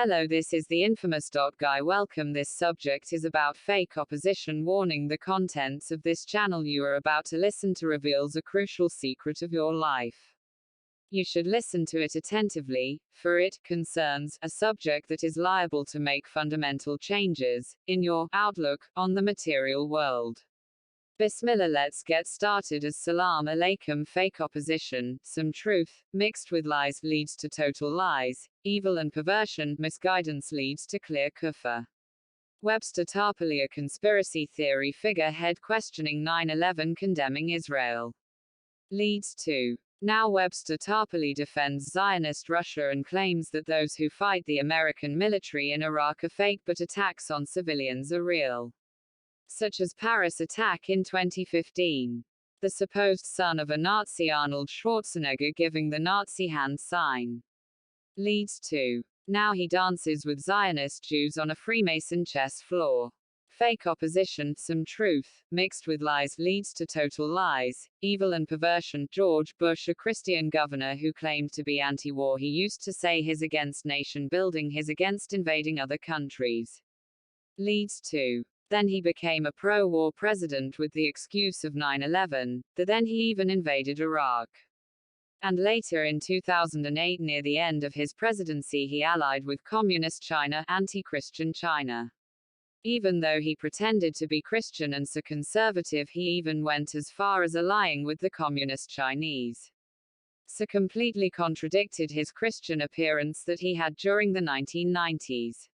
Hello, this is the infamous Guy. Welcome. This subject is about fake opposition. Warning: the contents of this channel you are about to listen to reveals a crucial secret of your life. You should listen to it attentively, for it concerns a subject that is liable to make fundamental changes in your outlook on the material world. Bismillah, let's get started. As-salam alaikum. Fake opposition, some truth, mixed with lies, leads to total lies, evil and perversion, misguidance leads to clear kufr. Webster Tarpley, a conspiracy theory figurehead questioning 9/11, condemning Israel, leads to. Now Webster Tarpley defends Zionist Russia and claims that those who fight the American military in Iraq are fake, but attacks on civilians are real, such as Paris attack in 2015. The supposed son of a Nazi, Arnold Schwarzenegger, giving the Nazi hand sign, leads to. Now he dances with Zionist Jews on a Freemason chess floor. Fake opposition, some truth, mixed with lies, leads to total lies, evil and perversion. George Bush, a Christian governor who claimed to be anti-war, he used to say his against nation building, his against invading other countries, leads to. Then he became a pro-war president with the excuse of 9/11, then he even invaded Iraq. And later in 2008, near the end of his presidency, he allied with Communist China, anti-Christian China. Even though he pretended to be Christian and so conservative, he even went as far as allying with the Communist Chinese. So completely contradicted his Christian appearance that he had during the 1990s.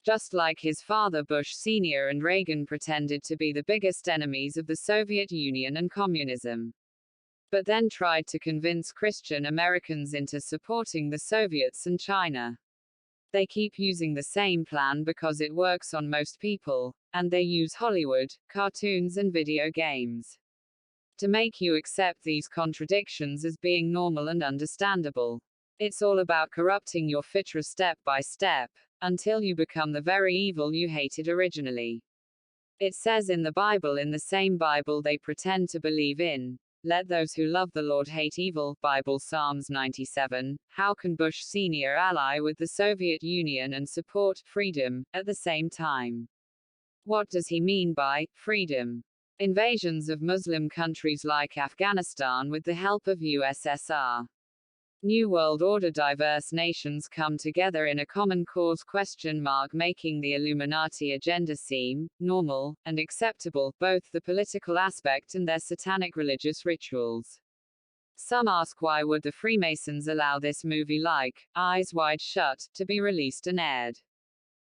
Just like his father Bush Sr. and Reagan pretended to be the biggest enemies of the Soviet Union and communism, but then tried to convince Christian Americans into supporting the Soviets and China. They keep using the same plan because it works on most people, and they use Hollywood, cartoons and video games to make you accept these contradictions as being normal and understandable. It's all about corrupting your fitra step by step, until you become the very evil you hated originally. It says in the Bible, in the same Bible they pretend to believe in, let those who love the Lord hate evil. Bible Psalms 97. How can Bush Sr. ally with the Soviet Union and support freedom at the same time? What does he mean by freedom? Invasions of Muslim countries like Afghanistan with the help of USSR. New World Order. Diverse nations come together in a common cause, making the Illuminati agenda seem normal and acceptable, both the political aspect and their satanic religious rituals. Some ask, why would the Freemasons allow this movie like Eyes Wide Shut to be released and aired?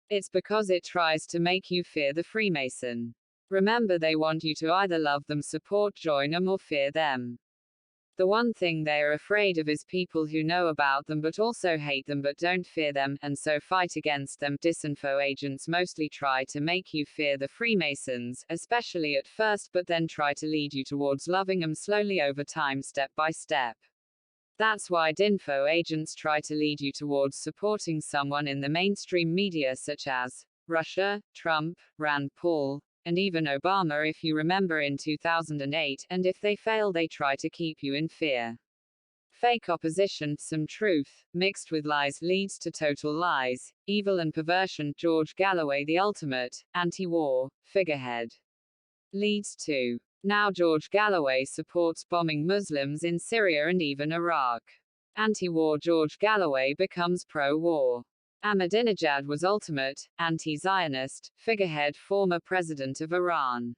It's because it tries to make you fear the Freemason. Remember, they want you to either love them, support, join them, or fear them. The one thing they are afraid of is people who know about them but also hate them but don't fear them, and so fight against them. Disinfo agents mostly try to make you fear the Freemasons, especially at first, but then try to lead you towards loving them slowly over time, step by step. That's why Dinfo agents try to lead you towards supporting someone in the mainstream media such as Russia, Trump, Rand Paul, and even Obama, if you remember in 2008, and if they fail they try to keep you in fear. Fake opposition, some truth, mixed with lies, leads to total lies, evil and perversion. George Galloway, the ultimate anti-war figurehead, leads to. Now George Galloway supports bombing Muslims in Syria and even Iraq. Anti-war George Galloway becomes pro-war. Ahmadinejad was ultimate anti-Zionist figurehead, former president of Iran,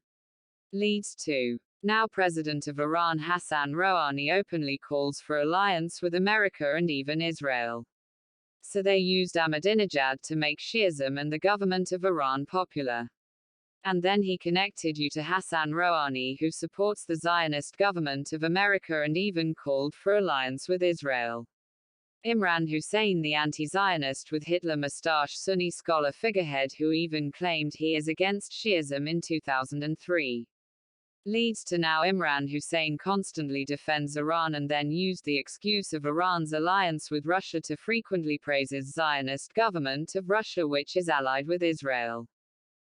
leads to. Now President of Iran Hassan Rouhani openly calls for alliance with America and even Israel. So they used Ahmadinejad to make Shiism and the government of Iran popular. And then he connected you to Hassan Rouhani, who supports the Zionist government of America and even called for alliance with Israel. Imran Hussein, the anti-Zionist with Hitler mustache Sunni scholar figurehead who even claimed he is against Shiism in 2003. Leads to. Now Imran Hussein constantly defends Iran and then used the excuse of Iran's alliance with Russia to frequently praises Zionist government of Russia, which is allied with Israel.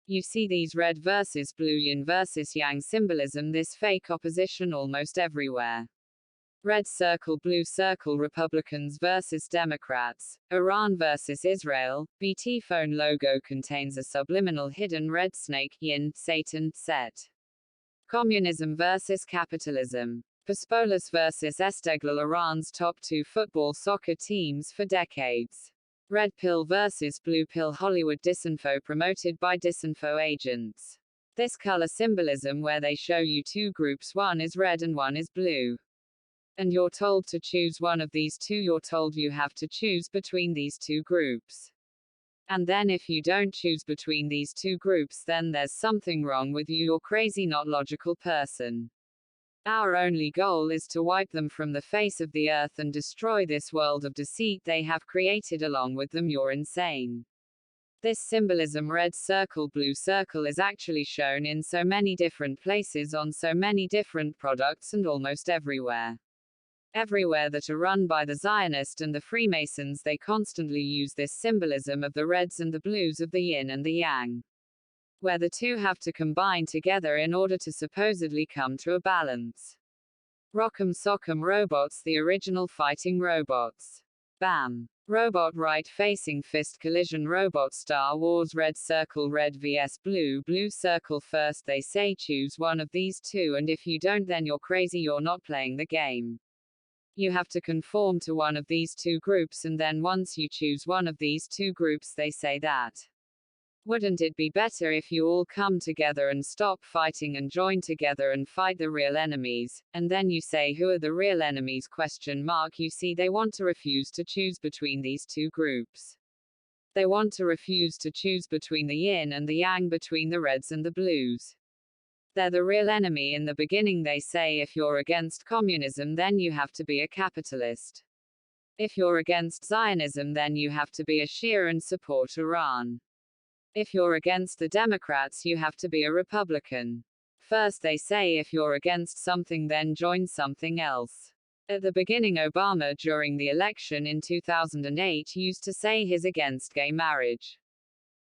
You see these red versus blue yin versus yang symbolism, this fake opposition almost everywhere. Red circle, blue circle, Republicans versus Democrats, Iran versus Israel. BT phone logo contains a subliminal hidden red snake, yin, Satan, Set. Communism versus capitalism. Persepolis versus Esteghlal, Iran's top two football soccer teams for decades. Red pill versus blue pill, Hollywood disinfo promoted by disinfo agents. This color symbolism where they show you two groups, one is red and one is blue. And you're told to choose one of these two, you're told you have to choose between these two groups. And then if you don't choose between these two groups, then there's something wrong with you, you're crazy, not logical person. Our only goal is to wipe them from the face of the earth and destroy this world of deceit they have created along with them, you're insane. This symbolism, red circle, blue circle, is actually shown in so many different places on so many different products and almost everywhere. Everywhere that are run by the Zionist and the Freemasons, they constantly use this symbolism of the reds and the blues, of the yin and the yang, where the two have to combine together in order to supposedly come to a balance. Rock'em Sock'em Robots, the original fighting robots. Bam! Robot right facing fist collision, robot Star Wars, red circle, red vs blue, blue circle. First they say choose one of these two, and if you don't, then you're crazy, you're not playing the game. You have to conform to one of these two groups, and then once you choose one of these two groups, they say that. Wouldn't it be better if you all come together and stop fighting and join together and fight the real enemies? And then you say, who are the real enemies? You see, they want to refuse to choose between these two groups. They want to refuse to choose between the yin and the yang, between the reds and the blues. They're the real enemy. In the beginning they say if you're against communism, then you have to be a capitalist. If you're against Zionism, then you have to be a Shia and support Iran. If you're against the Democrats, you have to be a Republican. First they say if you're against something, then join something else. At the beginning, Obama during the election in 2008 used to say he's against gay marriage.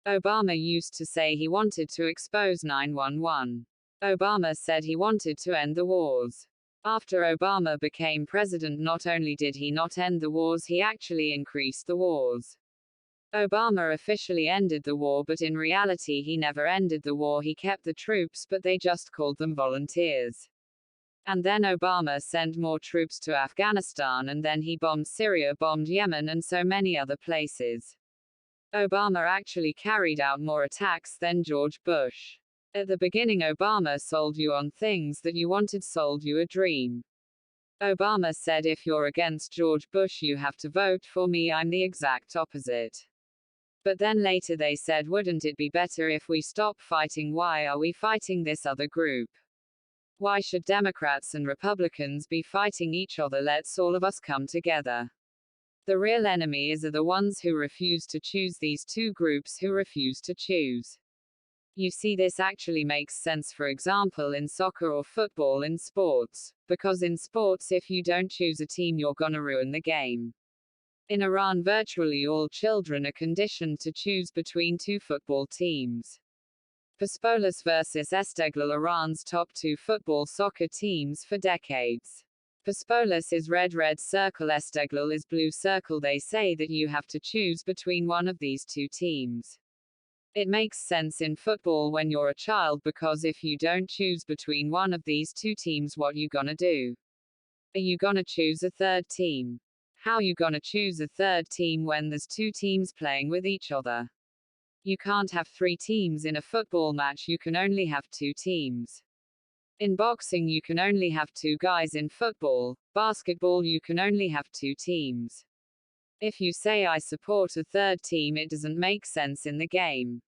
Obama used to say he wanted to expose 9/11. Obama said he wanted to end the wars. After Obama became president, not only did he not end the wars, he actually increased the wars. Obama officially ended the war, but in reality he never ended the war. He kept the troops, but they just called them volunteers. And then Obama sent more troops to Afghanistan, and then he bombed Syria, bombed Yemen, and so many other places. Obama actually carried out more attacks than George Bush. At the beginning, Obama sold you on things that you wanted, sold you a dream. Obama said if you're against George Bush, you have to vote for me, I'm the exact opposite. But then later they said, wouldn't it be better if we stop fighting? Why are we fighting this other group? Why should Democrats and Republicans be fighting each other? Let's all of us come together. The real enemies are the ones who refuse to choose these two groups, who refuse to choose. You see, this actually makes sense, for example, in soccer or football, in sports. Because in sports, if you don't choose a team, you're gonna ruin the game. In Iran, virtually all children are conditioned to choose between two football teams. Persepolis versus Esteghlal, Iran's top two football soccer teams for decades. Persepolis is red circle, Esteghlal is blue circle. They say that you have to choose between one of these two teams. It makes sense in football when you're a child, because if you don't choose between one of these two teams, what you gonna do? Are you gonna choose a third team? How you gonna choose a third team when there's two teams playing with each other? You can't have three teams in a football match, you can only have two teams. In boxing you can only have two guys. In football, basketball you can only have two teams. If you say I support a third team, it doesn't make sense in the game.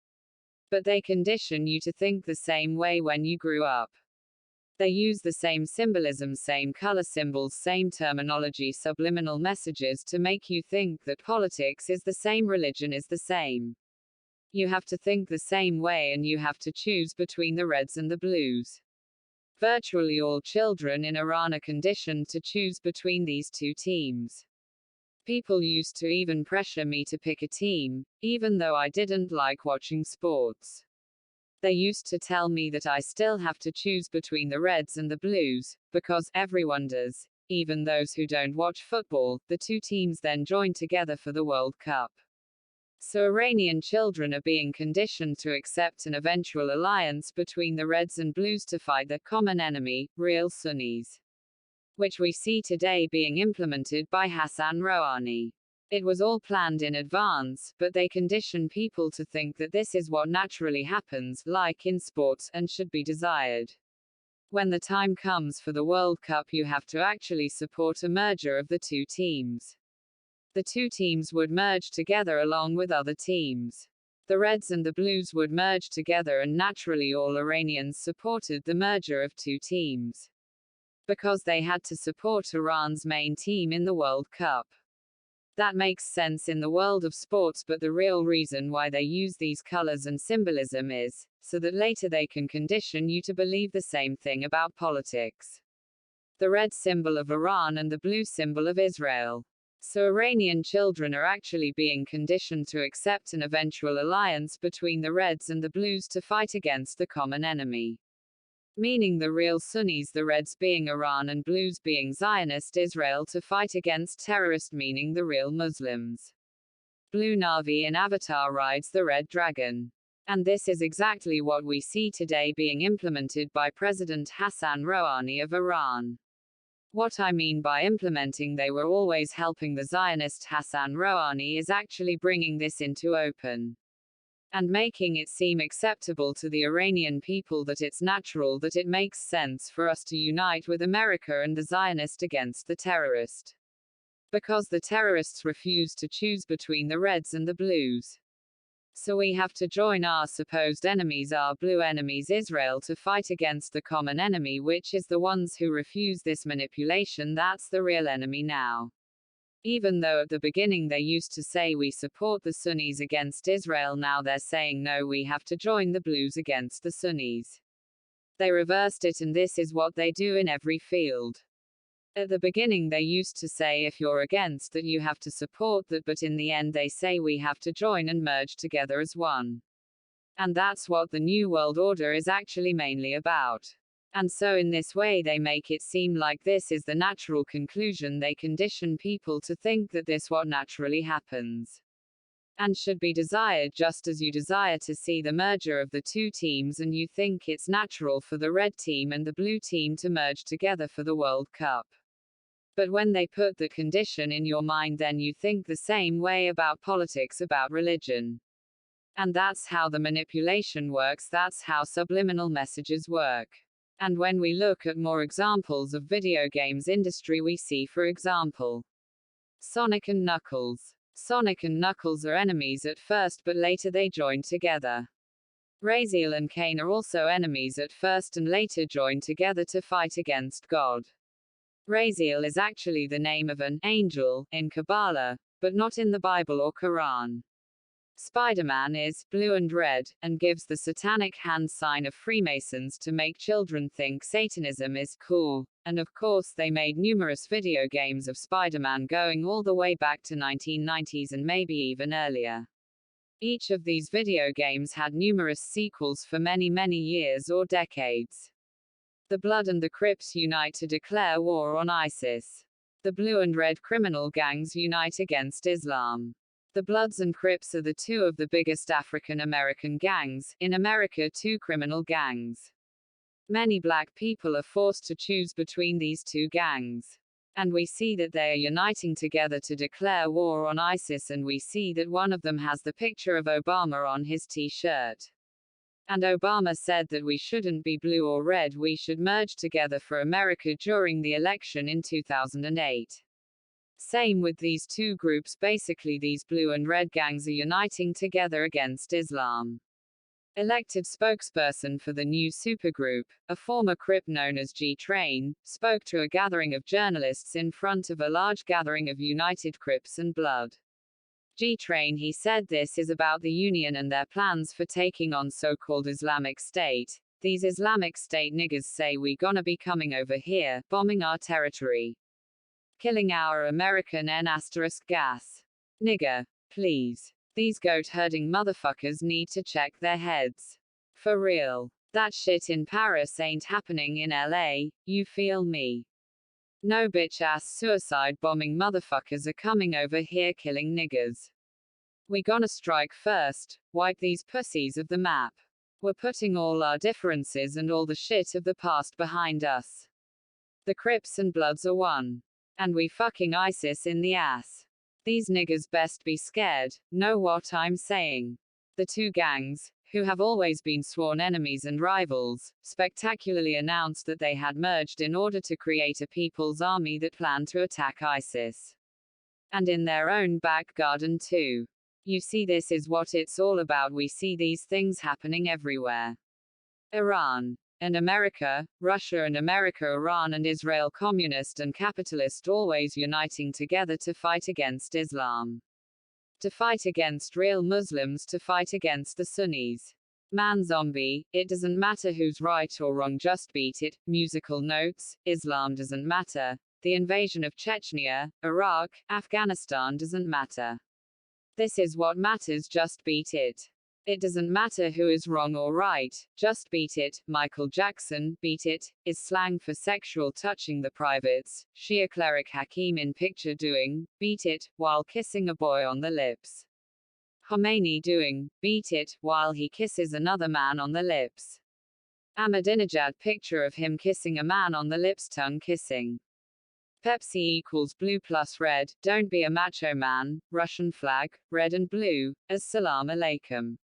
But they condition you to think the same way when you grew up. They use the same symbolism, same color symbols, same terminology, subliminal messages to make you think that politics is the same, religion is the same. You have to think the same way, and you have to choose between the reds and the blues. Virtually all children in Iran are conditioned to choose between these two teams. People used to even pressure me to pick a team, even though I didn't like watching sports. They used to tell me that I still have to choose between the reds and the blues, because everyone does. Even those who don't watch football, the two teams then join together for the World Cup. So Iranian children are being conditioned to accept an eventual alliance between the Reds and Blues to fight the common enemy, real Sunnis, which we see today being implemented by Hassan Rouhani. It was all planned in advance, but they condition people to think that this is what naturally happens, like in sports, and should be desired. When the time comes for the World Cup, you have to actually support a merger of the two teams. The two teams would merge together along with other teams. The Reds and the Blues would merge together, and naturally all Iranians supported the merger of two teams, because they had to support Iran's main team in the World Cup. That makes sense in the world of sports, but the real reason why they use these colors and symbolism is so that later they can condition you to believe the same thing about politics. The red symbol of Iran and the blue symbol of Israel. So Iranian children are actually being conditioned to accept an eventual alliance between the Reds and the Blues to fight against the common enemy. Meaning the real Sunnis, the Reds being Iran and Blues being Zionist Israel, to fight against terrorist, meaning the real Muslims. Blue Na'vi in Avatar rides the red dragon. And this is exactly what we see today being implemented by President Hassan Rouhani of Iran. What I mean by implementing, they were always helping the Zionist Hassan Rouhani, is actually bringing this into open and making it seem acceptable to the Iranian people that it's natural, that it makes sense for us to unite with America and the Zionist against the terrorist. Because the terrorists refuse to choose between the Reds and the Blues. So we have to join our supposed enemies, our blue enemies Israel, to fight against the common enemy, which is the ones who refuse this manipulation. That's the real enemy now. Even though at the beginning they used to say we support the Sunnis against Israel, now they're saying no, we have to join the Blues against the Sunnis. They reversed it, and this is what they do in every field. At the beginning they used to say if you're against that you have to support that, but in the end they say we have to join and merge together as one. And that's what the New World Order is actually mainly about. And so in this way they make it seem like this is the natural conclusion. They condition people to think that this what naturally happens and should be desired, just as you desire to see the merger of the two teams, and you think it's natural for the red team and the blue team to merge together for the World Cup. But when they put the condition in your mind, then you think the same way about politics, about religion. And that's how the manipulation works, that's how subliminal messages work. And when we look at more examples of video games industry, we see, for example, Sonic and Knuckles. Sonic and Knuckles are enemies at first, but later they join together. Raziel and Cain are also enemies at first and later join together to fight against God. Raziel is actually the name of an angel in Kabbalah, but not in the Bible or Quran. Spider-Man is blue and red, and gives the satanic hand sign of Freemasons to make children think Satanism is cool. And of course they made numerous video games of Spider-Man going all the way back to 1990s and maybe even earlier. Each of these video games had numerous sequels for many years or decades. The Blood and the Crips unite to declare war on ISIS. The blue and red criminal gangs unite against Islam. The Bloods and Crips are the two of the biggest African American gangs, in America, two criminal gangs. Many black people are forced to choose between these two gangs. And we see that they are uniting together to declare war on ISIS, and we see that one of them has the picture of Obama on his t-shirt. And Obama said that we shouldn't be blue or red, we should merge together for America during the election in 2008. Same with these two groups, basically these blue and red gangs are uniting together against Islam. Elected spokesperson for the new supergroup, a former Crip known as G-Train, spoke to a gathering of journalists in front of a large gathering of United Crips and Blood. G-Train, he said this is about the Union and their plans for taking on so-called Islamic State. These Islamic State niggas say we gonna be coming over here, bombing our territory, killing our American gas. Nigger. Please. These goat-herding motherfuckers need to check their heads. For real. That shit in Paris ain't happening in LA, you feel me? No bitch ass suicide bombing motherfuckers are coming over here killing niggers. We gonna strike first, wipe these pussies of the map. We're putting all our differences and all the shit of the past behind us. The Crips and Bloods are one. And we fucking ISIS in the ass. These niggers best be scared, know what I'm saying. The two gangs, who have always been sworn enemies and rivals, spectacularly announced that they had merged in order to create a people's army that planned to attack ISIS. And in their own back garden too. You see, this is what it's all about. We see these things happening everywhere. Iran and America, Russia and America, Iran and Israel, communist and capitalist, always uniting together to fight against Islam. To fight against real Muslims, to fight against the Sunnis. Man zombie, it doesn't matter who's right or wrong, just beat it. Musical notes, Islam doesn't matter. The invasion of Chechnya, Iraq, Afghanistan doesn't matter. This is what matters, just beat it. It doesn't matter who is wrong or right, just beat it. Michael Jackson, beat it, is slang for sexual touching the privates. Shia cleric Hakim in picture doing, beat it, while kissing a boy on the lips. Khomeini doing, beat it, while he kisses another man on the lips. Ahmadinejad picture of him kissing a man on the lips, tongue kissing. Pepsi equals blue plus red, don't be a macho man. Russian flag, red and blue, as salam alaikum.